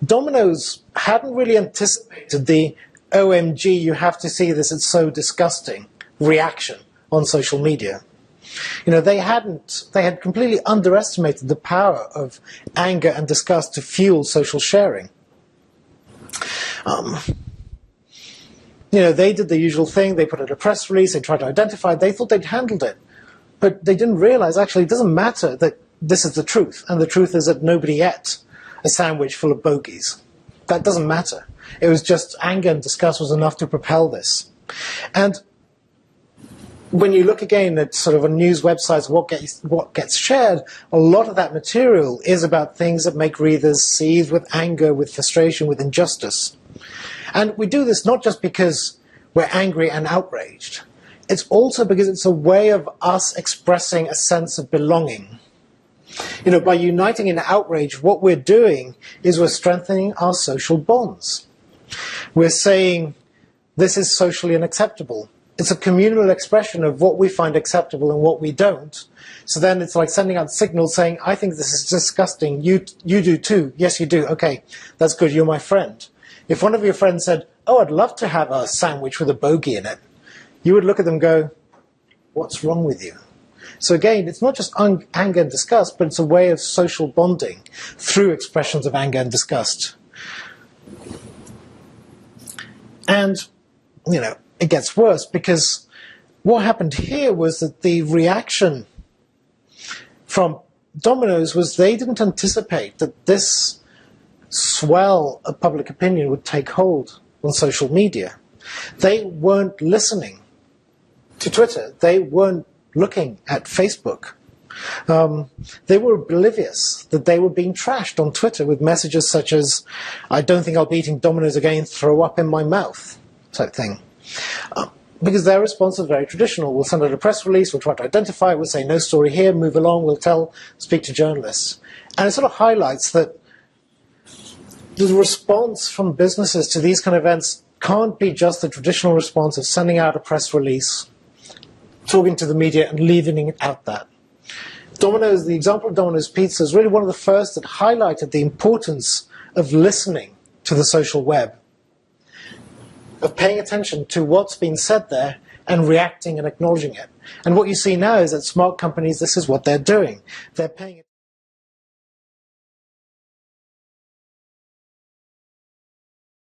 Domino's hadn't really anticipated the OMG, you have to see this, it's so disgusting reaction on social media. They had completely underestimated the power of anger and disgust to fuel social sharing. They did the usual thing, they put out a press release, they tried to identify it, they thought they'd handled it. But they didn't realize, actually, it doesn't matter that this is the truth, and the truth is that nobody ate a sandwich full of bogies. That doesn't matter. It was just anger and disgust was enough to propel this. And when you look again at sort of on news websites, what gets shared, a lot of that material is about things that make readers seethe with anger, with frustration, with injustice. And we do this not just because we're angry and outraged. It's also because it's a way of us expressing a sense of belonging. By uniting in outrage, what we're doing is we're strengthening our social bonds. We're saying this is socially unacceptable. It's a communal expression of what we find acceptable and what we don't. So then it's like sending out signals saying, I think this is disgusting. You do too. Yes, you do. Okay, that's good. You're my friend. If one of your friends said, oh, I'd love to have a sandwich with a bogey in it, you would look at them and go, what's wrong with you? So again, it's not just anger and disgust, but it's a way of social bonding through expressions of anger and disgust. And, it gets worse because what happened here was that the reaction from Domino's was they didn't anticipate that this swell of public opinion would take hold on social media. They weren't listening to Twitter. They weren't looking at Facebook. They were oblivious that they were being trashed on Twitter with messages such as, I don't think I'll be eating Domino's again, throw up in my mouth, type thing. Because their response was very traditional. We'll send out a press release, we'll try to identify it, we'll say no story here, move along, we'll speak to journalists. And it sort of highlights that the response from businesses to these kind of events can't be just the traditional response of sending out a press release, talking to the media and leaving it at that. Domino's, the example of Domino's Pizza is really one of the first that highlighted the importance of listening to the social web, of paying attention to what's being said there and reacting and acknowledging it. And what you see now is that smart companies, this is what they're doing. They're paying